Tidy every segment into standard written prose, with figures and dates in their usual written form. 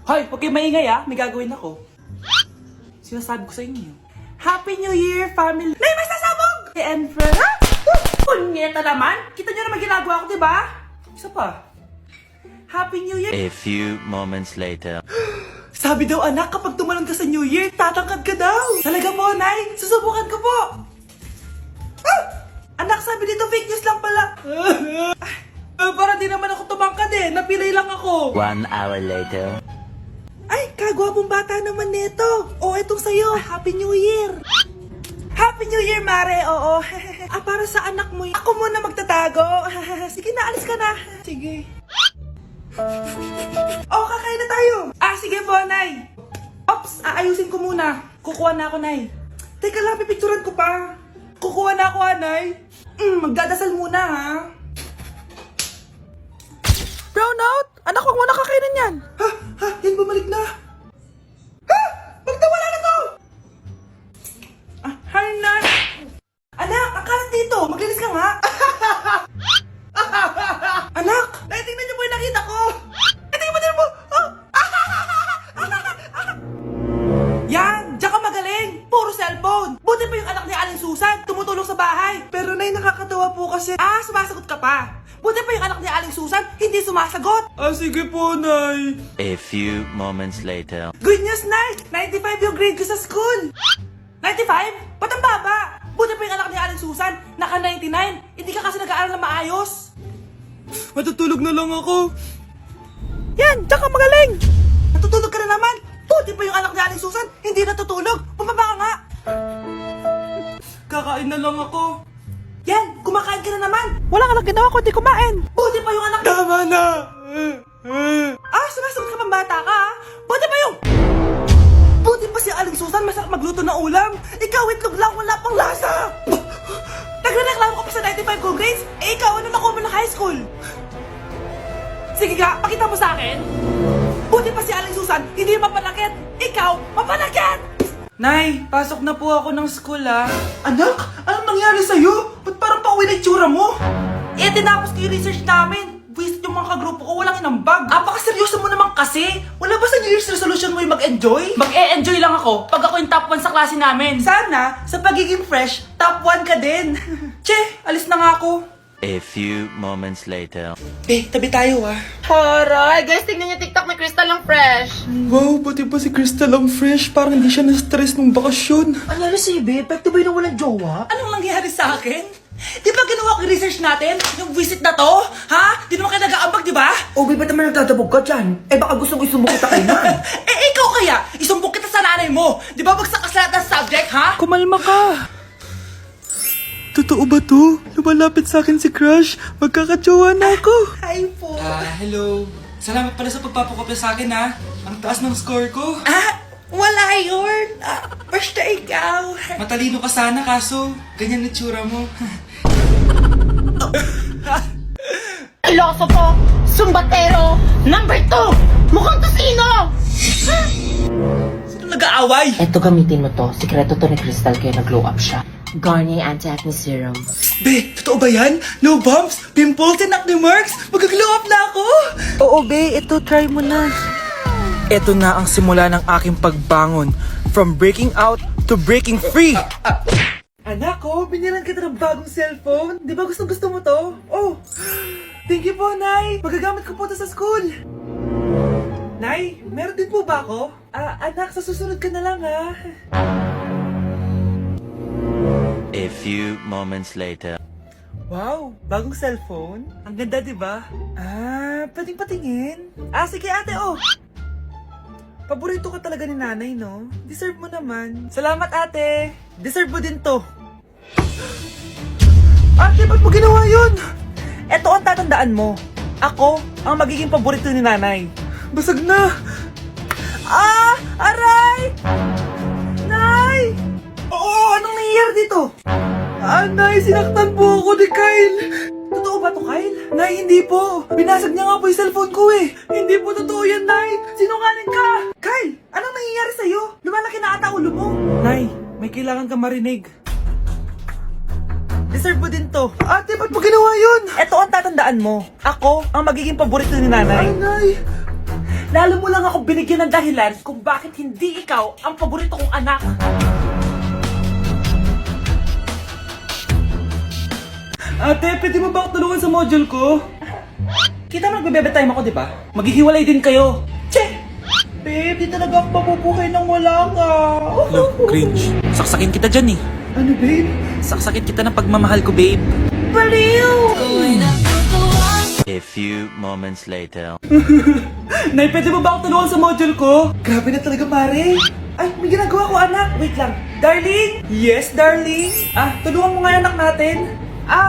Hoy, huwag kayong maingay may gagawin ako. Sinasabi ko sa inyo. Happy New Year, family! Nay, may sasabog! And friend, ha? Punyeta naman! Kita nyo naman ginagawa ko, diba? Isa pa. Happy New Year! A few moments later. Sabi daw anak, kapag tumalon ka sa New Year, tatangkad ka daw! Talaga po, Nay! Susubukan ko po! Ah! Anak, sabi dito fake news lang pala! Para di naman ako tumangkad napilay lang ako! 1 hour later. Ay, kagwapong bata naman nito. O, etong sa'yo. Happy New Year. Happy New Year, Mare. Oo. Para sa anak mo. Ako muna magtatago. Sige na, alis ka na. Sige. Kakain na tayo. Sige po, Nay. Ops, aayusin ko muna. Kukuha na ako, Nay. Teka lang, pipicturan ko pa. Kukuha na ako, Nay. Magdadasal muna, ha. Brownout! Anak, huwag mo nakakainin yan! Yan bumalik na! Bakit nawala na to? Hi, Nan! Anak, akalat dito! Maglinis ka nga! Anak! Tingnan niyo po yung nakita ko! Tingnan mo! Yan! Diyan ka magaling! Puro cellphone! Buti pa yung anak ni Aling Susan! Tumutulong sa bahay! Pero Nay, nakakatawa po kasi... sumasagot ka pa! Buti pa yung anak ni Aling Susan, hindi sumasagot. Sige po, Nay. A few moments later. Good news, Nay! 95 yung grade ko sa school. 95? Ba't ang baba? Buti pa yung anak ni Aling Susan, naka 99. Hindi ka kasi nag-aaral na maayos. Matutulog na lang ako. Yan, diyan ka magaling. Natutulog ka na naman. Buti pa yung anak ni Aling Susan, hindi natutulog. Bumaba ka nga. Kakain na lang ako. Yan! Kumakain ka na naman! Wala ka lang ginawa kundi kumain! Buti pa yung anak... Tama na! Sumasagot ka pang bata ka, ha? Buti pa yung... Buti pa si Aling Susan masarap magluto ng ulam! Ikaw itlog lang, wala pang lasa! Nagre-reklamo ka pa sa 95 good grades? Ikaw, ano nakuha mo ng high school? Sige nga, pakita mo sa akin! Buti pa si Aling Susan, hindi mapanakit! Ikaw, mapanakit! Nay, pasok na po ako ng school, Anak, anong nangyari sa'yo? Ba't parang pauwi na itsura mo? Tinapos ko yung research namin. Visit yung mga kagrupo ko, walang inambag. Apakaseryoso mo naman kasi. Wala ba sa New Year's resolution mo yung mag-enjoy? Mag-e-enjoy lang ako pag ako yung top 1 sa klase namin. Sana, sa pagiging fresh, top 1 ka din. Che, alis na nga ako. A few moments later. Tabi tayo, Aray, guys, tingnan niyo TikTok ni Crystal ang fresh. Wow, pati pa si Crystal ang fresh. Parang hindi siya na-stress nung bakasyon. Anyari si Ibe? Epekto ba yun na walang jowa? Anong nangyari sa akin? Di ba ginawa ko yung research natin? Yung visit na to? Ha? Di naman kayo nag-aambag, di ba? O, ba't naman nagtatabog ka dyan? Baka gustong isumbong kita kay man. Ikaw kaya? Isumbong kita sa nanay mo. Di ba bagsak ka sa lahat ng subject, ha? Kumalma ka. Totoo ba to? Lumalapit sa akin si Crush. Magkakatsawa na ako. Hi po. Hello. Salamat pala sa pagpapakopya sa akin, ha? Ang taas ng score ko. Wala yun. Basta ikaw. Matalino ka sana, kaso ganyan na tsura mo. Filosofo, sumbatero, number 2, mukhang tosino! Sino nag-aaway? Eto, gamitin mo to. Sikreto to ni Crystal kaya nag-glow up siya. Garnier Anti-Acne Serum. Be, totoo ba yan? No bumps, pimples, and acne marks? Mag-glow up na ako! Oo, be. Ito, try mo na. Ito na ang simula ng aking pagbangon. From breaking out to breaking free. Anak ko, binilan kita ng bagong cellphone. Di ba gusto mo to? Oh, thank you po, Nay. Magagamit ko po to sa school. Nay, meron din po ba ako? Anak, sa susunod ka na lang, ha? A few moments later. Wow, bagong cellphone? Ang ganda, di ba? Pwedeng patingin? Sige ate, Paborito ka talaga ni nanay, no? Deserve mo naman. Salamat, ate. Deserve mo din to. Ate, ba't mo ginawa yun? Eto ang tatandaan mo. Ako ang magiging paborito ni nanay. Basag na. Aray! Nay! Anong nangyayari dito? Nay, sinaktan po ako ni Kyle. Totoo ba to, Kyle? Nay, hindi po. Binasag niya nga po yung cellphone ko Hindi po totoo yan, Nay. Sinungaling ka. Kyle, anong nangyayari sa'yo? Lumalaki na ata ulo mo. Nay, may kailangan kang marinig. Deserve mo din to. Ate, ba't mo ginawa yun? Eto ang tatandaan mo. Ako ang magiging paborito ni nanay. Ay, Nay. Lalo mo lang ako binigyan ng dahilan kung bakit hindi ikaw ang paborito kong anak. Ate, pwede mo ba ako tulungan sa module ko? Kita mo nagbebebe time ako, di ba? Maghihiwalay din kayo. Che! Babe, di talaga ako mapupuhay nang wala ka. Cringe. Saksakin kita dyan eh. Ano, babe? Saksakin kita ng pagmamahal ko, babe. Baliw! A few moments later. Nay, pwede mo ba ako tulungan sa module ko? Grabe na talaga, pare. Ay, may ginagawa ko, anak. Wait lang. Darling? Yes, darling? Tulungan mo nga yung anak natin.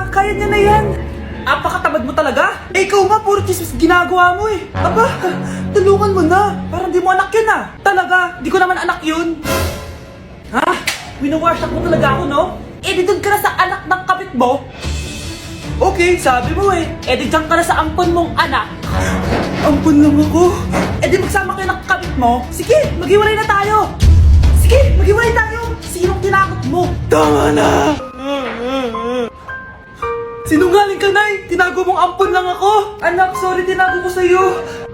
Kaya niya na yan. Apakatamad mo talaga. Ikaw nga, puro chismis ginagawa mo eh. Aba, tulungan mo na. Parang di mo anak yun Talaga, di ko naman anak yun. Winawash mo talaga ako, no? Di doon ka na sa anak ng kapit mo. Okay, sabi mo eh. Di dyan ka na sa ampon mong anak. Ampon lang ako. Di magsama kayo ng kapit mo. Sige, maghiwalay na tayo. Sige, maghiwalay tayo. Sinong tinakot mo? Tama na! Sinungaling ka, Nay! Tinago mong ampon lang ako! Anak, sorry, tinago ko sa'yo!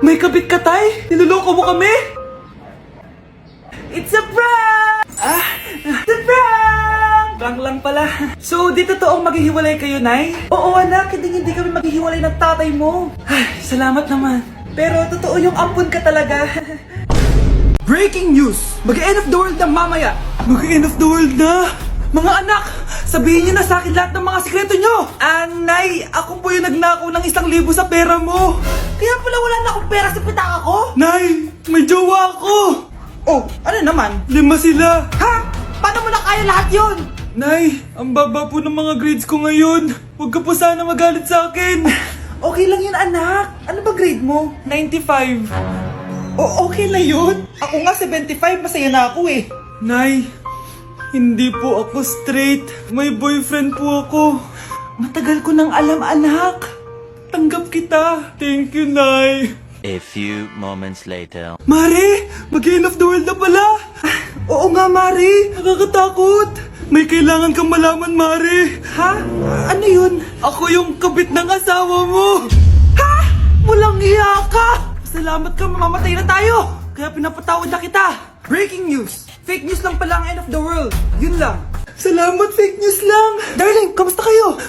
May kabit ka, Tay? Niloloko mo kami? It's a prank! It's a prank! Prank lang pala. So, di totoong maghihiwalay kayo, Nay? Oo, anak, hindi kami maghihiwalay ng tatay mo. Ay, salamat naman. Pero totoo yung ampon ka talaga. Breaking news! Mag-end of the world na mamaya! Mag-end of the world na! Mga anak! Sabihin niyo na sa akin lahat ng mga sikreto niyo! Nay, ako po yung nagnakaw ng 1,000 sa pera mo! Kaya pala wala na akong pera sa pitaka ko? Nay, may jowa ako! Oh, ano naman? 5 sila! Ha? Paano mo na kaya lahat yun? Nay, ang baba po ng mga grades ko ngayon. Huwag ka po sana magalit sa akin. Okay lang yun, anak. Ano ba grade mo? 95. Okay na yun. Ako nga 75, masaya na ako eh. Nay, hindi po ako straight. May boyfriend po ako. Matagal ko nang alam, anak. Tanggap kita. Thank you, Nay. A few moments later. Mari, mag-end of the world na pala. Oo nga, Mari. Nakakatakot. May kailangan kang malaman, Mari. Ha? Ano yun? Ako yung kabit ng asawa mo. Ha? Walang iya ka. Salamat ka, mamamatay na tayo. Kaya pinapatawad na kita. Breaking news. Fake news lang pala ang end of the world. Yun lang. Salamat, fake news lang. Darling, kamusta kayo?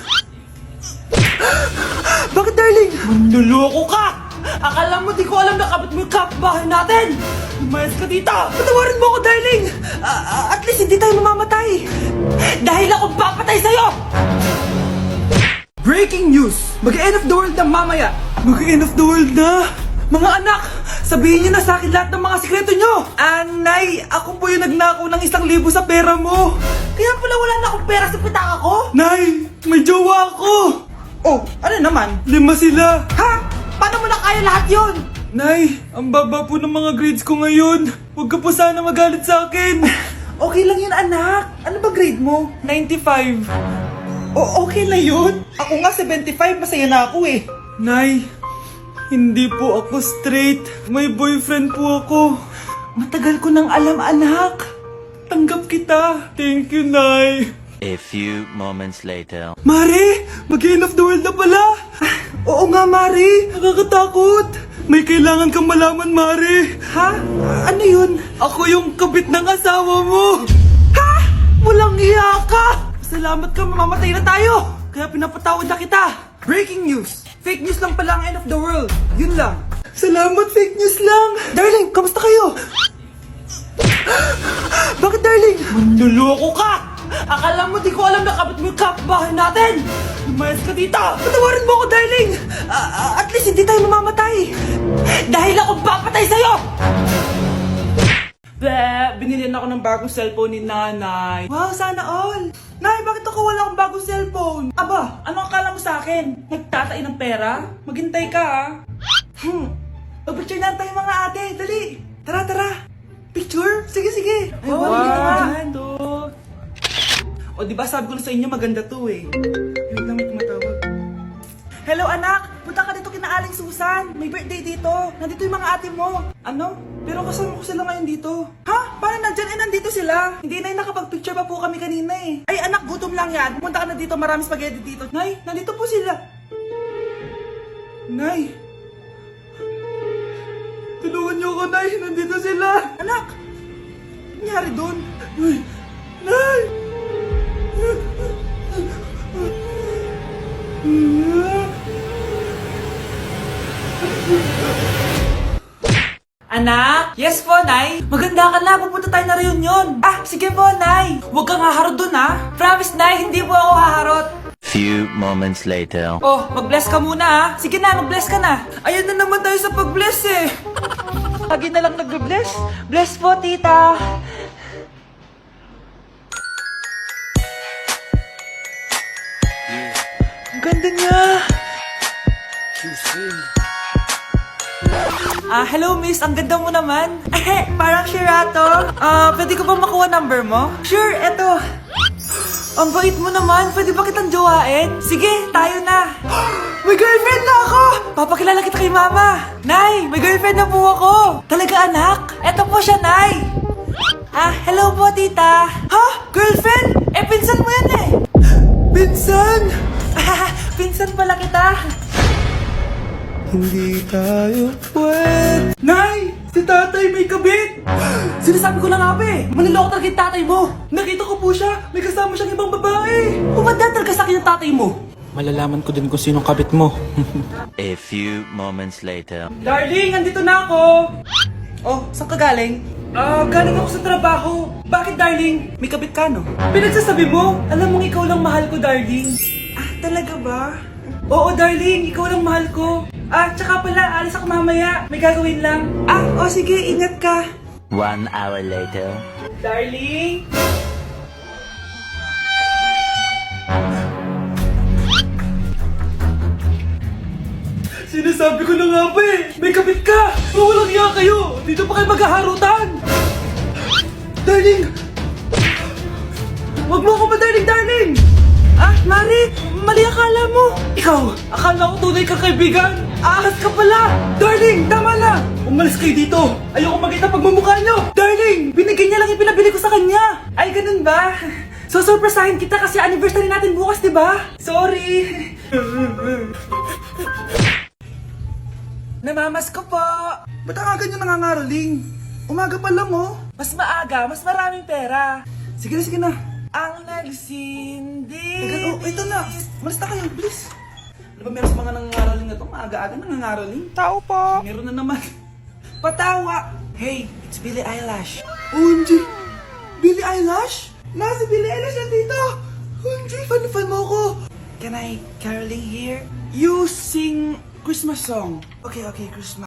Bakit, darling? Manluloko ka! Akala mo di ko alam na kabit mo yung kapitbahay natin! Lumayas ka dito! Patawarin mo ako, darling! At least hindi tayo mamamatay! Dahil ako papatay sa'yo! Breaking news! Mag-end of the world na mamaya! Mag-end of the world na! Mga anak! Sabihin niyo na sa akin lahat ng mga sikreto niyo! Nay, ako po yung nagnakaw ng 1,000 sa pera mo! Kaya pala wala na akong pera sa pitaka ko? Nay, may jowa ako! Oh, ano naman? 5 sila! Ha? Paano mo na kaya lahat yun? Nay, ang baba po ng mga grades ko ngayon. Huwag ka po sana magalit sa akin. Okay lang yun, anak. Ano ba grade mo? 95. Okay na yun. Ako nga 75, masaya na ako eh. Nay, hindi po ako straight. May boyfriend po ako. Matagal ko nang alam, anak. Tanggap kita. Thank you, Nay. A few moments later. Mari, mag-end of the world na pala. Oo nga, Mari. Nakakatakot. May kailangan kang malaman, Mari. Ha? Ano yun? Ako yung kabit ng asawa mo. Ha? Walang iya ka. Salamat ka, mamamatay na tayo. Kaya pinapatawad na kita. Breaking news. Fake news lang pala ang end of the world. Yun lang. Salamat, fake news lang. Darling, kamusta kayo? Bakit, darling? Manluloko ka. Akala mo di ko alam na kabit mo yung kapitbahay natin! Lumayas ka dito! Patawarin mo ako, darling! At least hindi tayo mamamatay! Dahil ako papatay sa'yo! Binilihan ako ng bagong cellphone ni nanay. Wow, sana all! Nay, bakit ako wala akong bagong cellphone? Aba, ano akala mo sa akin? Nagtatay ng pera? Maghintay ka, Mag-picture na tayo, mga ate! Dali! Tara! Picture? Sige! Ay, wow! O diba sabi ko na sa inyo maganda to eh. Yun lang may tumatawag. Hello anak! Punta ka dito kina Aling Susan. May birthday dito. Nandito yung mga ate mo. Ano? Pero kasama ko sila ngayon dito. Ha? Paano nandyan? Nandito sila. Hindi na nakapag-picture pa po kami kanina eh. Ay anak, gutom lang yan. Pumunta ka na dito. Marami spaghetti dito. Nay, nandito po sila. Nay. Tulungan niyo ako, Nay! Nandito sila! Anak! Ano nangyari doon? Nay! Nay! Anak? Yes po, Nay. Maganda ka na. Pupunta tayo na reunion. Ah, sige po, Nay. Huwag kang haharot dun, ha? Promise, Nay. Hindi po ako haharot. Few moments later. Oh, mag-bless ka muna, ha? Sige na, mag-bless ka na. Ayan na naman tayo sa pag-bless, eh. Lagi na lang nag-bless. Bless po, tita. Ang ganda niya. Hello miss, ang ganda mo naman. Parang Sherato. Pwede ko ba makuha number mo? Sure, eto. Ang bait mo naman, pwede ba kitang jowain? Sige, tayo na. May girlfriend na ako! Papakilala kita kay mama. Nay, may girlfriend na po ako. Talaga anak? Eto po siya, Nay. Hello po tita. Ha? Girlfriend? Pinsan mo yan eh. Pinsan? Pinsan pala kita. Hindi tayo pwede. Nay! Si tatay may kabit! Sinasabi ko na nga ba eh! Maniloko talaga yung tatay mo! Nakita ko po siya! May kasama siyang ibang babae! Umanda talaga sa akin yung tatay mo! Malalaman ko din kung sinong kabit mo. A few moments later. Darling, andito na ako! Oh, saan ka galing? Galing ako sa trabaho. Bakit, darling? May kabit ka, no? Pinagsasabi mo? Alam mong ikaw lang mahal ko, darling. Talaga ba? Oo, darling. Ikaw lang mahal ko. Tsaka pala, alis ako mamaya. May gagawin lang. Sige. Ingat ka. 1 hour later. Darling? Sinasabi ko na nga ba eh! May kabit ka! Mawalang iya kayo! Dito pa kayo maghaharutan! Darling! Huwag mo ako ma-darling, darling! Mari! Mali akala mo! Ikaw! Akala ko tunay kang kaibigan! Ahas ka pala! Darling! Tama na! Umalis kayo dito! Ayoko makita pagmumukha nyo! Darling! Binigay niya lang yung pinabili ko sa kanya! Ay, ganun ba? So, surpresahin kita kasi anniversary natin bukas, di ba? Sorry! Namamas ko po! Ba't ang aga nyo nangangaraling? Umaga pa lang, oh. Mas maaga, mas maraming pera. Sige na, sige na. Ang nagsindi. Teka, ito na. Malis na kayo, please. Ano ba meron sa mga nangangaraling na to? Maaga-aga nangangaraling. Tao po. Meron na naman. Patawa. Hey, it's Billie Eilish. OMG! Billie Eilish? Nasa Billie Eilish na dito! OMG, fan mo ko! Can I caroling here? You sing Christmas song. Okay, Christmas.